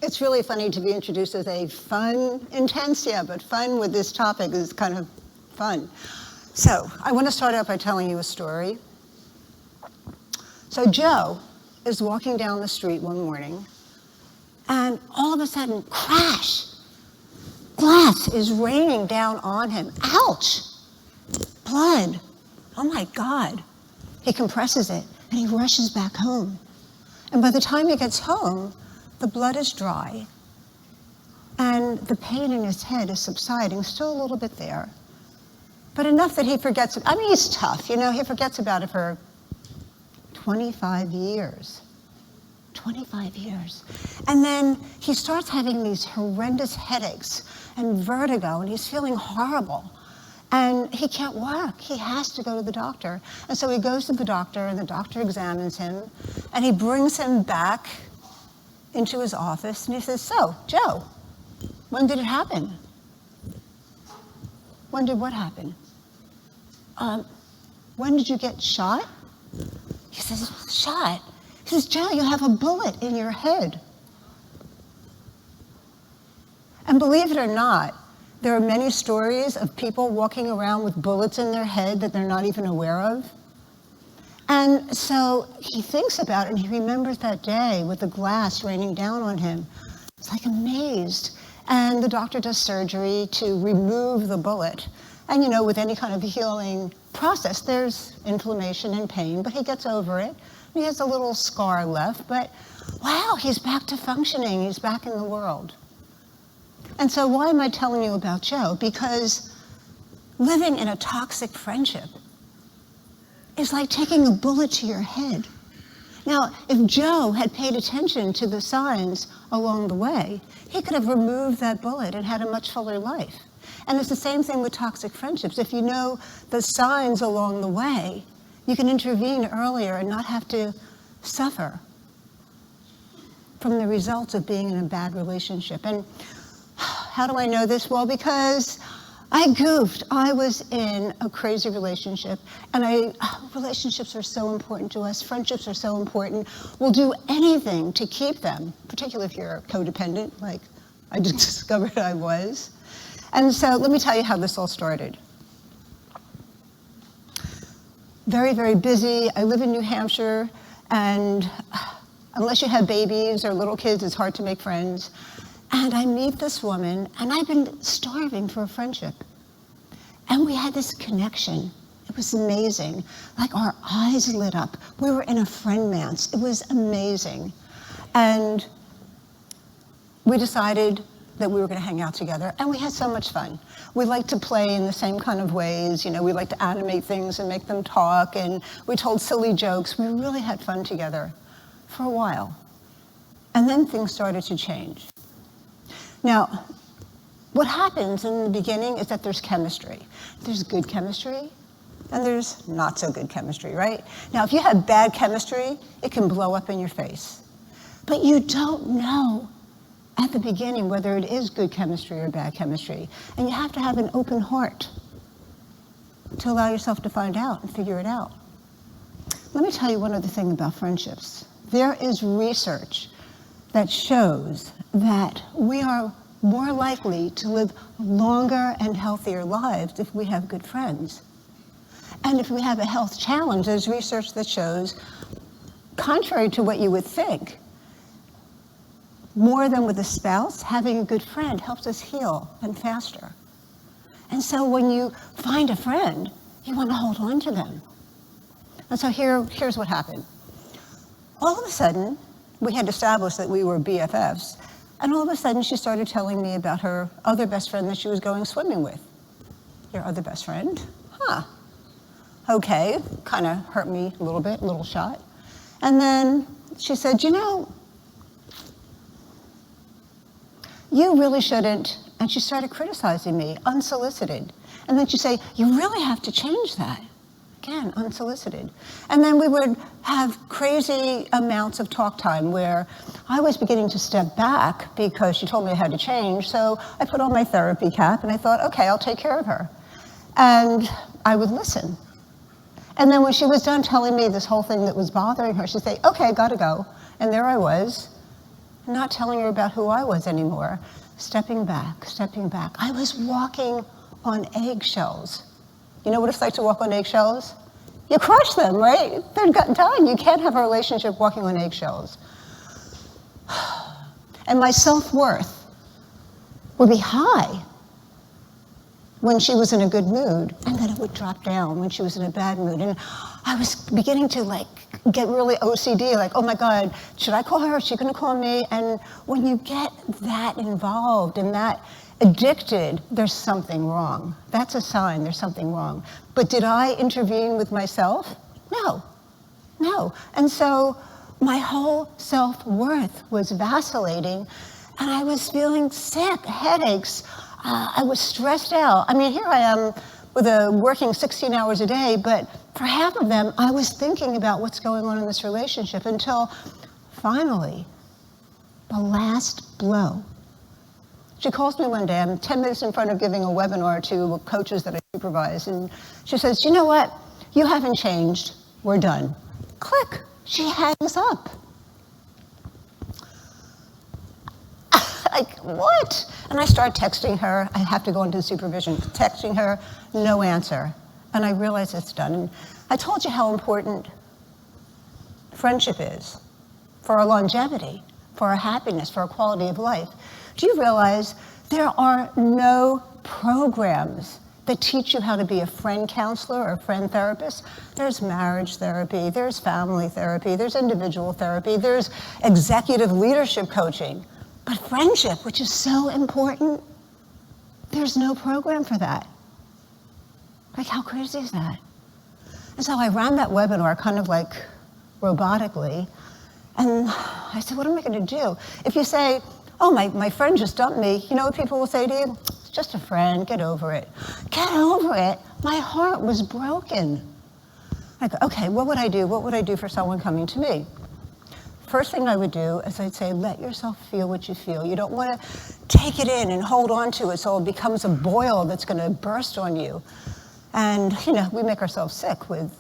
It's really funny to be introduced as a fun, intense, yeah, but fun with this topic is kind of fun. So I want to start out by telling you a story. So Joe is walking down the street one morning, and all of a sudden, crash! Glass is raining down on him. Ouch! Blood. Oh my God. He compresses it, and he rushes back home. And by the time he gets home, the blood is dry, and the pain in his head is subsiding, still a little bit there, but enough that he forgets it. I mean, he's tough, you know, he forgets about it for 25 years. 25 years. And then he starts having these horrendous headaches and vertigo, and he's feeling horrible. And he can't walk. He has to go to the doctor. And so he goes to the doctor, and the doctor examines him, and he brings him back into his office, and he says, "So, Joe, when did it happen?" "When did what happen?" "When did you get shot?" He says, "Shot?" He says, "Joe, you have a bullet in your head." And believe it or not, there are many stories of people walking around with bullets in their head that they're not even aware of. And so he thinks about it, and he remembers that day with the glass raining down on him. It's like amazed. And the doctor does surgery to remove the bullet. And you know, with any kind of healing process, there's inflammation and pain, but he gets over it. He has a little scar left, but wow, he's back to functioning. He's back in the world. And so why am I telling you about Joe? Because living in a toxic friendship is like taking a bullet to your head. Now, if Joe had paid attention to the signs along the way, he could have removed that bullet and had a much fuller life. And it's the same thing with toxic friendships. If you know the signs along the way, you can intervene earlier and not have to suffer from the results of being in a bad relationship. And how do I know this? Well, because I goofed. I was in a crazy relationship, and relationships are so important to us. Friendships are so important. We'll do anything to keep them, particularly if you're codependent, like I just discovered I was. And so let me tell you how this all started. Very, very busy. I live in New Hampshire, and unless you have babies or little kids, it's hard to make friends. And I meet this woman, and I've been starving for a friendship. And we had this connection. It was amazing. Like our eyes lit up. We were in a friend-mance. It was amazing. And we decided that we were going to hang out together, and we had so much fun. We liked to play in the same kind of ways. You know, we liked to animate things and make them talk, and we told silly jokes. We really had fun together for a while. And then things started to change. Now, what happens in the beginning is that there's chemistry. There's good chemistry, and there's not so good chemistry, right? Now, if you have bad chemistry, it can blow up in your face. But you don't know at the beginning whether it is good chemistry or bad chemistry. And you have to have an open heart to allow yourself to find out and figure it out. Let me tell you one other thing about friendships. There is research that shows that we are more likely to live longer and healthier lives if we have good friends. And if we have a health challenge, there's research that shows, contrary to what you would think, more than with a spouse, having a good friend helps us heal and faster. And so when you find a friend, you want to hold on to them. And so here's what happened. All of a sudden, we had established that we were BFFs, and all of a sudden she started telling me about her other best friend that she was going swimming with. Your other best friend? Huh. Okay, kind of hurt me a little bit, a little shot. And then she said, you know, you really shouldn't, and she started criticizing me, unsolicited. And then she'd say, you really have to change that. Again, unsolicited. And then we would have crazy amounts of talk time where I was beginning to step back because she told me I had to change. So I put on my therapy cap and I thought, okay, I'll take care of her. And I would listen. And then when she was done telling me this whole thing that was bothering her, she'd say, okay, gotta go. And there I was, not telling her about who I was anymore, stepping back, stepping back. I was walking on eggshells. You know what it's like to walk on eggshells? You crush them, right? They're done. You can't have a relationship walking on eggshells. And my self-worth would be high when she was in a good mood, and then it would drop down when she was in a bad mood. And I was beginning to get really OCD, like, oh my God, should I call her? Is she gonna call me? And when you get that involved and that addicted, there's something wrong. That's a sign there's something wrong. But did I intervene with myself? No. And so my whole self-worth was vacillating, and I was feeling sick, headaches. I was stressed out. I mean, here I am working 16 hours a day, but for half of them, I was thinking about what's going on in this relationship until finally, the last blow. She calls me one day, I'm 10 minutes in front of giving a webinar to coaches that I supervise, and she says, you know what? You haven't changed, we're done. Click, she hangs up. Like, what? And I start texting her, I have to go into the supervision, texting her, no answer. And I realize it's done. And I told you how important friendship is for our longevity, for our happiness, for our quality of life. Do you realize there are no programs that teach you how to be a friend counselor or a friend therapist? There's marriage therapy, there's family therapy, there's individual therapy, there's executive leadership coaching. But friendship, which is so important, there's no program for that. Like, how crazy is that? And so I ran that webinar kind of like robotically, and I said, what am I gonna do? If you say, oh, my friend just dumped me, you know what people will say to you? It's just a friend, get over it. Get over it? My heart was broken. I go, okay, what would I do? What would I do for someone coming to me? First thing I would do is I'd say, let yourself feel what you feel. You don't want to take it in and hold on to it so it becomes a boil that's going to burst on you. And, you know, we make ourselves sick with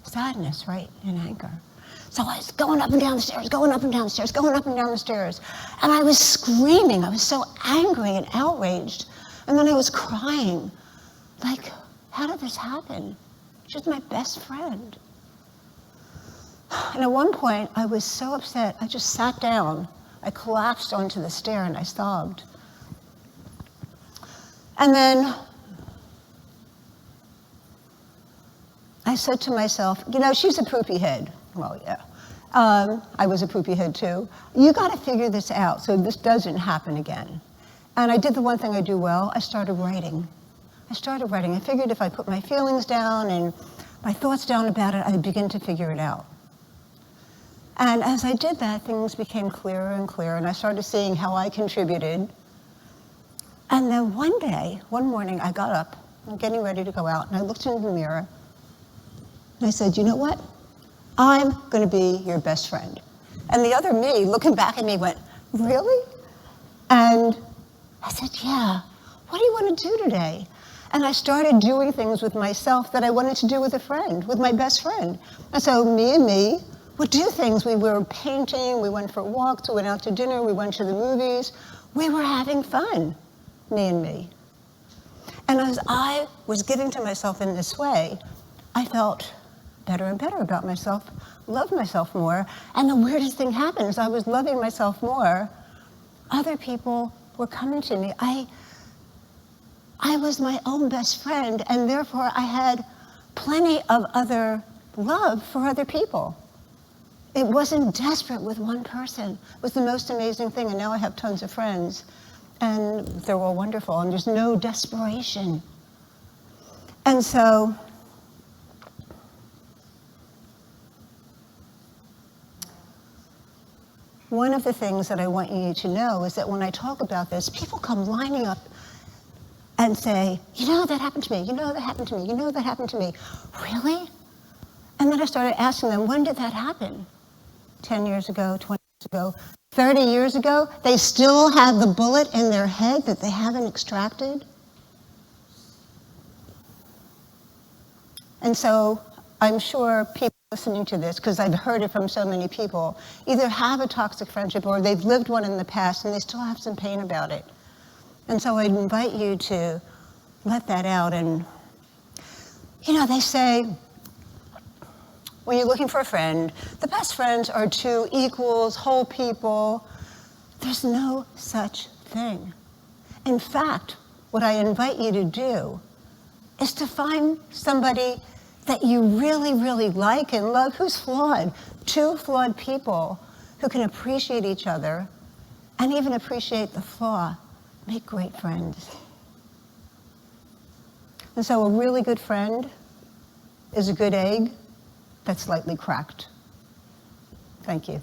sadness, right, and anger. So I was going up and down the stairs, going up and down the stairs, going up and down the stairs. And I was screaming. I was so angry and outraged. And then I was crying. Like, how did this happen? She's my best friend. And at one point, I was so upset, I just sat down. I collapsed onto the stair and I sobbed. And then I said to myself, you know, she's a poopy head. Well, yeah. I was a poopy head too. You gotta figure this out so this doesn't happen again. And I did the one thing I do well, I started writing. I figured if I put my feelings down and my thoughts down about it, I'd begin to figure it out. And as I did that, things became clearer and clearer, and I started seeing how I contributed. And then one morning, I got up, I'm getting ready to go out, and I looked in the mirror, and I said, you know what? I'm gonna be your best friend. And the other me, looking back at me, went, really? And I said, yeah, what do you want to do today? And I started doing things with myself that I wanted to do with a friend, with my best friend. And so me would do things. We were painting, we went for walks, we went out to dinner, we went to the movies. We were having fun, me and me. And as I was giving to myself in this way, I felt better and better about myself, loved myself more. And the weirdest thing happened is I was loving myself more. Other people were coming to me. I was my own best friend, and therefore I had plenty of other love for other people. It wasn't desperate with one person. It was the most amazing thing, and now I have tons of friends, and they're all wonderful, and there's no desperation. And so, one of the things that I want you to know is that when I talk about this, people come lining up and say, you know, that happened to me, you know, that happened to me, you know, that happened to me. Really? And then I started asking them, when did that happen? 10 years ago, 20 years ago, 30 years ago? They still have the bullet in their head that they haven't extracted? And so I'm sure people listening to this, because I've heard it from so many people, either have a toxic friendship or they've lived one in the past and they still have some pain about it. And so I'd invite you to let that out. And, you know, they say, when you're looking for a friend, the best friends are two equals, whole people. There's no such thing. In fact, what I invite you to do is to find somebody that you really, really like and love, who's flawed. Two flawed people who can appreciate each other and even appreciate the flaw. Make great friends. And so a really good friend is a good egg that's slightly cracked. Thank you.